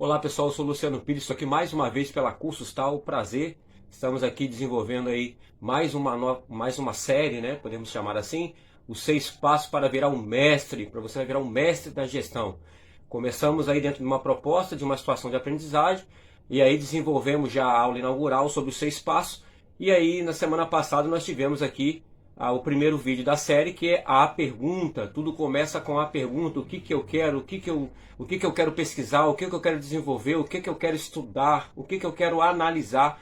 Olá pessoal, eu sou o Luciano Pires, estou aqui mais uma vez pela Cursos Tal, prazer. Estamos aqui desenvolvendo aí mais uma série, né? Podemos chamar assim, os 6 passos para virar um mestre, para você virar um mestre da gestão. Começamos aí dentro de uma proposta, de uma situação de aprendizagem, e aí desenvolvemos já a aula inaugural sobre os 6 passos, e aí na semana passada nós tivemos aqui o primeiro vídeo da série, que é a pergunta. Tudo começa com a pergunta: o que que eu quero, o que que eu quero pesquisar, o que que eu quero desenvolver, o que que eu quero estudar, o que que eu quero analisar.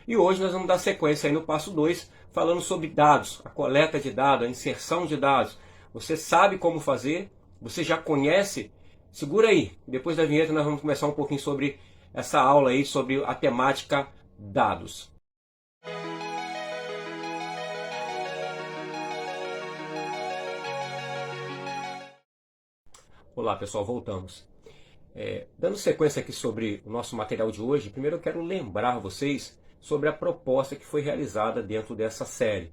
E hoje nós vamos dar sequência aí no passo 2, falando sobre dados, a coleta de dados, a inserção de dados. Você sabe como fazer? Você já conhece? Segura aí, depois da vinheta nós vamos começar um pouquinho sobre essa aula aí, sobre a temática dados. Olá pessoal, voltamos. Dando sequência aqui sobre o nosso material de hoje, primeiro eu quero lembrar vocês sobre a proposta que foi realizada dentro dessa série.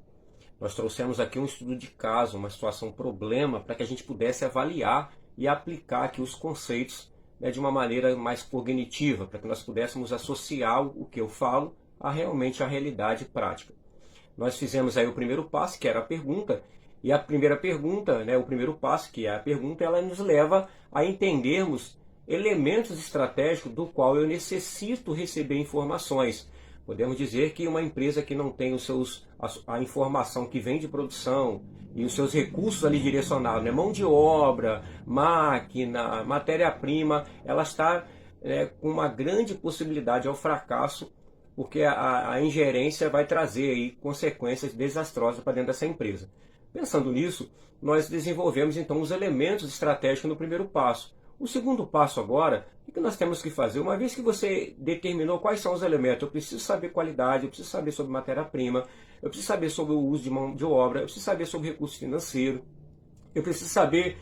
Nós trouxemos aqui um estudo de caso, uma situação problema, para que a gente pudesse avaliar e aplicar aqui os conceitos, né, de uma maneira mais cognitiva, para que nós pudéssemos associar o que eu falo a realmente a realidade prática. Nós fizemos aí o primeiro passo, que era a pergunta, e a primeira pergunta, né, o primeiro passo, que é a pergunta, ela nos leva a entendermos elementos estratégicos do qual eu necessito receber informações. Podemos dizer que uma empresa que não tem a informação que vem de produção e os seus recursos ali direcionados, né, mão de obra, máquina, matéria-prima, ela está com uma grande possibilidade ao fracasso, porque a ingerência vai trazer aí consequências desastrosas para dentro dessa empresa. Pensando nisso, nós desenvolvemos então os elementos estratégicos no primeiro passo. O segundo passo agora, o que nós temos que fazer? Uma vez que você determinou quais são os elementos, eu preciso saber qualidade, eu preciso saber sobre matéria-prima, eu preciso saber sobre o uso de mão de obra, eu preciso saber sobre recurso financeiro, eu preciso saber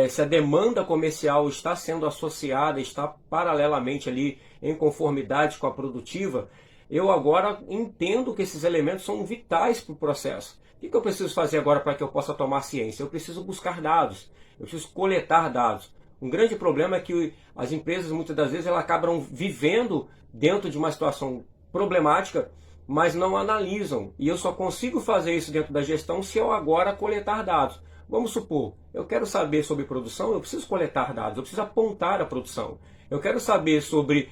se a demanda comercial está sendo associada, está paralelamente ali em conformidade com a produtiva. Eu agora entendo que esses elementos são vitais para o processo. O que eu preciso fazer agora para que eu possa tomar ciência? Eu preciso buscar dados, eu preciso coletar dados. Um grande problema é que as empresas, muitas das vezes, elas acabam vivendo dentro de uma situação problemática, mas não analisam. E eu só consigo fazer isso dentro da gestão se eu agora coletar dados. Vamos supor, eu quero saber sobre produção, eu preciso coletar dados, eu preciso apontar a produção. Eu quero saber sobre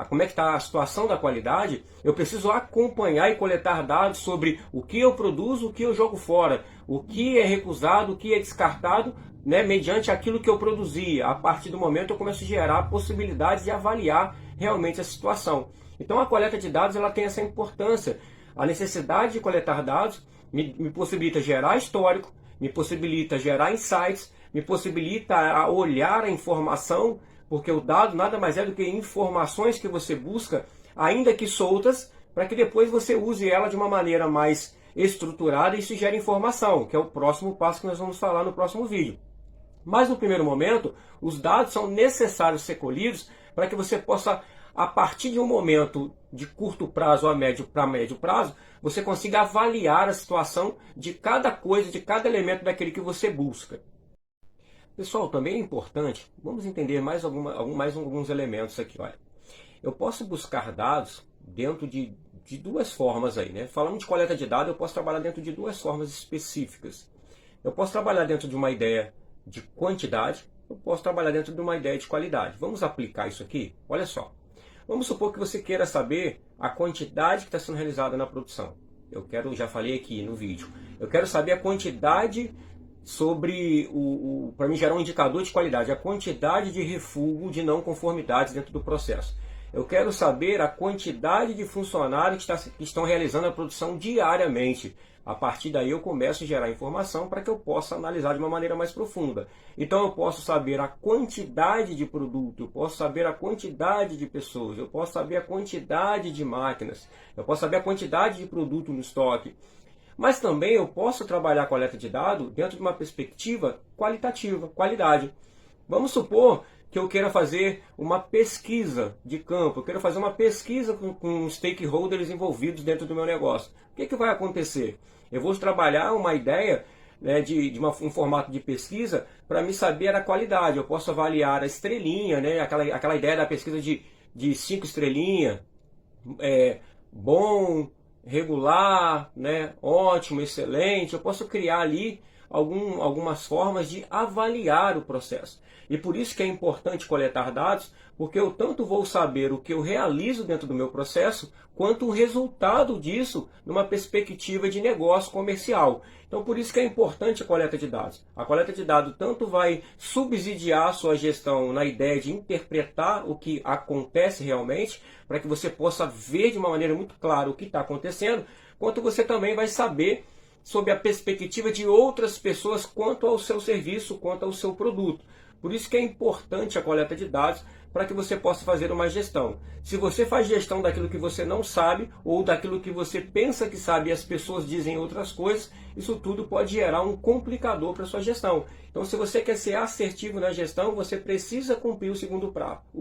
como é que está a situação da qualidade, eu preciso acompanhar e coletar dados sobre o que eu produzo, o que eu jogo fora, o que é recusado, o que é descartado, né, mediante aquilo que eu produzi. A partir do momento eu começo a gerar possibilidades de avaliar realmente a situação. Então a coleta de dados ela tem essa importância. A necessidade de coletar dados me possibilita gerar histórico, me possibilita gerar insights, me possibilita olhar a informação, porque o dado nada mais é do que informações que você busca, ainda que soltas, para que depois você use ela de uma maneira mais estruturada e se gere informação, que é o próximo passo que nós vamos falar no próximo vídeo. Mas no primeiro momento, os dados são necessários ser colhidos para que você possa, a partir de um momento de curto prazo para médio prazo, você consiga avaliar a situação de cada coisa, de cada elemento daquele que você busca. Pessoal, também é importante, vamos entender mais alguns elementos aqui. Olha, eu posso buscar dados dentro de duas formas aí, né? Falando de coleta de dados, eu posso trabalhar dentro de duas formas específicas. Eu posso trabalhar dentro de uma ideia de quantidade, eu posso trabalhar dentro de uma ideia de qualidade. Vamos aplicar isso aqui? Olha só. Vamos supor que você queira saber a quantidade que está sendo realizada na produção. Já falei aqui no vídeo, eu quero saber a quantidade sobre para mim gerar um indicador de qualidade, a quantidade de refúgio de não conformidades dentro do processo. Eu quero saber a quantidade de funcionários que estão realizando a produção diariamente. A partir daí eu começo a gerar informação para que eu possa analisar de uma maneira mais profunda. Então eu posso saber a quantidade de produto, eu posso saber a quantidade de pessoas, eu posso saber a quantidade de máquinas, eu posso saber a quantidade de produto no estoque. Mas também eu posso trabalhar a coleta de dados dentro de uma perspectiva qualitativa, qualidade. Vamos supor que eu queira fazer uma pesquisa de campo, eu quero fazer uma pesquisa com stakeholders envolvidos dentro do meu negócio. O que vai acontecer? Eu vou trabalhar uma ideia né, um formato de pesquisa para me saber a qualidade. Eu posso avaliar a estrelinha, né, aquela ideia da pesquisa de 5 estrelinhas, bom, regular, né, ótimo, excelente. Eu posso criar ali algumas formas de avaliar o processo. E por isso que é importante coletar dados, porque eu tanto vou saber o que eu realizo dentro do meu processo, quanto o resultado disso numa perspectiva de negócio comercial. Então por isso que é importante a coleta de dados. A coleta de dados tanto vai subsidiar a sua gestão na ideia de interpretar o que acontece realmente, para que você possa ver de uma maneira muito clara o que está acontecendo, quanto você também vai saber sob a perspectiva de outras pessoas quanto ao seu serviço, quanto ao seu produto. Por isso que é importante a coleta de dados para que você possa fazer uma gestão. Se você faz gestão daquilo que você não sabe ou daquilo que você pensa que sabe e as pessoas dizem outras coisas, isso tudo pode gerar um complicador para a sua gestão. Então, se você quer ser assertivo na gestão, você precisa cumprir o segundo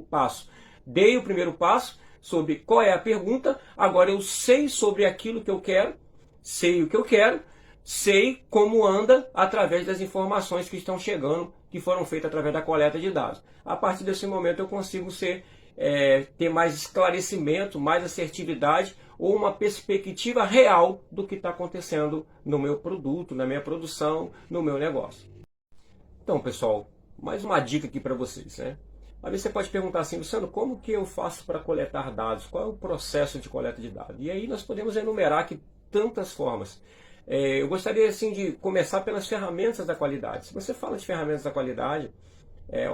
passo. Dei o primeiro passo sobre qual é a pergunta, agora eu sei sobre aquilo que eu quero, sei o que eu quero, sei como anda através das informações que estão chegando, que foram feitas através da coleta de dados. A partir desse momento eu consigo ter mais esclarecimento, mais assertividade ou uma perspectiva real do que está acontecendo no meu produto, na minha produção, no meu negócio. Então, pessoal, mais uma dica aqui para vocês, né? Às vezes você pode perguntar assim, Luciano, como que eu faço para coletar dados? Qual é o processo de coleta de dados? E aí nós podemos enumerar aqui tantas formas. Eu gostaria assim de começar pelas ferramentas da qualidade. Se você fala de ferramentas da qualidade,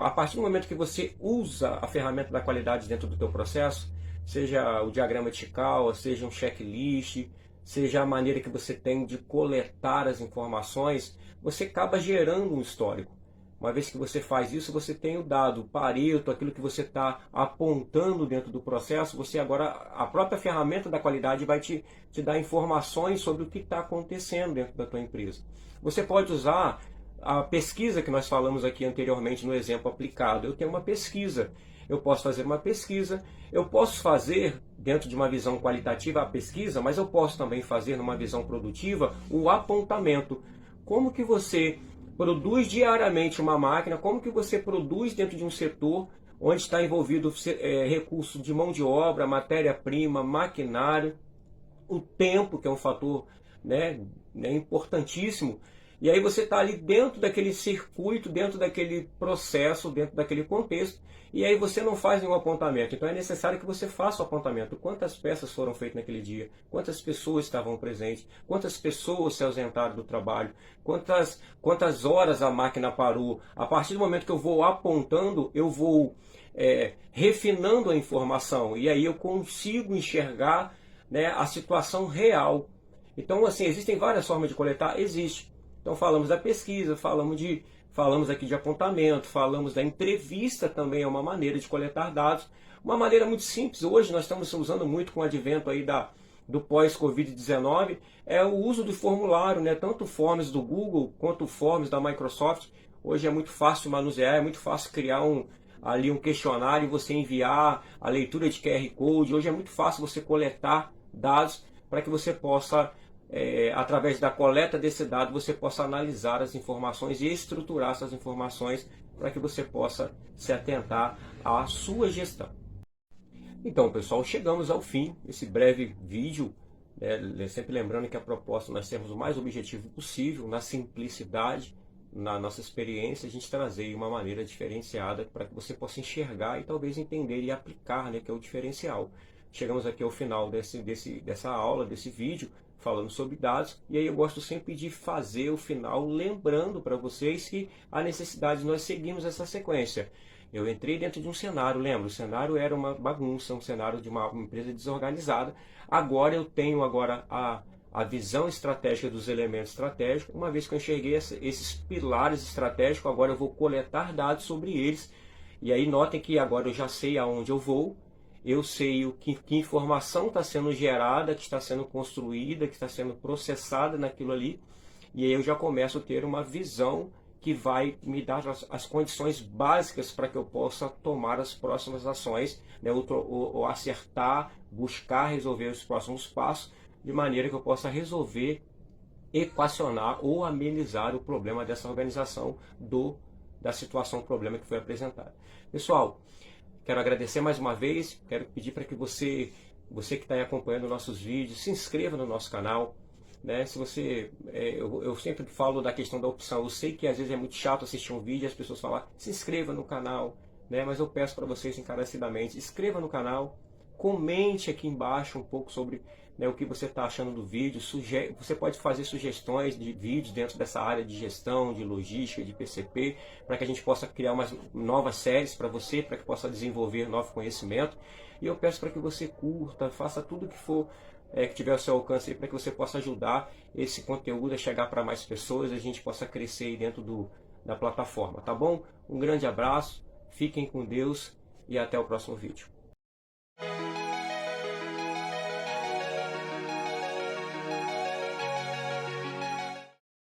a partir do momento que você usa a ferramenta da qualidade dentro do teu processo, seja o diagrama de Chikawa, seja um checklist, seja a maneira que você tem de coletar as informações, você acaba gerando um histórico. Uma vez que você faz isso, você tem o dado, o Pareto, aquilo que você está apontando dentro do processo, você agora, a própria ferramenta da qualidade vai te dar informações sobre o que está acontecendo dentro da tua empresa. Você pode usar a pesquisa que nós falamos aqui anteriormente no exemplo aplicado. Eu tenho uma pesquisa, eu posso fazer uma pesquisa, eu posso fazer dentro de uma visão qualitativa a pesquisa, mas eu posso também fazer numa visão produtiva o apontamento. Como que você produz diariamente uma máquina, como que você produz dentro de um setor onde está envolvido recurso de mão de obra, matéria-prima, maquinário, o tempo, que é um fator importantíssimo. E aí você está ali dentro daquele circuito, dentro daquele processo, dentro daquele contexto, e aí você não faz nenhum apontamento. Então é necessário que você faça o apontamento. Quantas peças foram feitas naquele dia? Quantas pessoas estavam presentes? Quantas pessoas se ausentaram do trabalho? Quantas horas a máquina parou? A partir do momento que eu vou apontando, eu vou refinando a informação. E aí eu consigo enxergar, a situação real. Então, assim, existem várias formas de coletar? Existe. Então falamos da pesquisa, falamos aqui de apontamento, falamos da entrevista também, é uma maneira de coletar dados. Uma maneira muito simples, hoje nós estamos usando muito com o advento aí do pós-Covid-19, é o uso do formulário, tanto o Forms do Google quanto o Forms da Microsoft. Hoje é muito fácil manusear, é muito fácil criar ali um questionário e você enviar a leitura de QR Code. Hoje é muito fácil você coletar dados para que você possa através da coleta desse dado, você possa analisar as informações e estruturar essas informações para que você possa se atentar à sua gestão. Então, pessoal, chegamos ao fim desse breve vídeo. Sempre lembrando que a proposta nós temos o mais objetivo possível, na simplicidade, na nossa experiência, a gente trazer uma maneira diferenciada para que você possa enxergar e talvez entender e aplicar, que é o diferencial. Chegamos aqui ao final dessa aula, desse vídeo, falando sobre dados, e aí eu gosto sempre de fazer o final lembrando para vocês que há necessidade de nós seguirmos essa sequência. Eu entrei dentro de um cenário, lembra? O cenário era uma bagunça, um cenário de uma empresa desorganizada. Agora eu tenho a visão estratégica dos elementos estratégicos. Uma vez que eu enxerguei esses pilares estratégicos, agora eu vou coletar dados sobre eles. E aí notem que agora eu já sei aonde eu vou, eu sei que informação está sendo gerada, que está sendo construída, que está sendo processada naquilo ali, e aí eu já começo a ter uma visão que vai me dar as condições básicas para que eu possa tomar as próximas ações, ou acertar, buscar resolver os próximos passos, de maneira que eu possa resolver equacionar ou amenizar o problema dessa organização da situação, problema que foi apresentado. Pessoal, quero agradecer mais uma vez, quero pedir para que você que está aí acompanhando nossos vídeos, se inscreva no nosso canal. Né? Se você, eu sempre falo da questão da opção, eu sei que às vezes é muito chato assistir um vídeo e as pessoas falam, se inscreva no canal, né? Mas eu peço para vocês encarecidamente, inscreva no canal, comente aqui embaixo um pouco sobre, né, o que você está achando do vídeo, você pode fazer sugestões de vídeos dentro dessa área de gestão, de logística, de PCP, para que a gente possa criar umas novas séries para você, para que possa desenvolver novo conhecimento. E eu peço para que você curta, faça tudo que for que tiver ao seu alcance para que você possa ajudar esse conteúdo a chegar para mais pessoas e a gente possa crescer aí dentro da plataforma, tá bom? Um grande abraço, fiquem com Deus e até o próximo vídeo.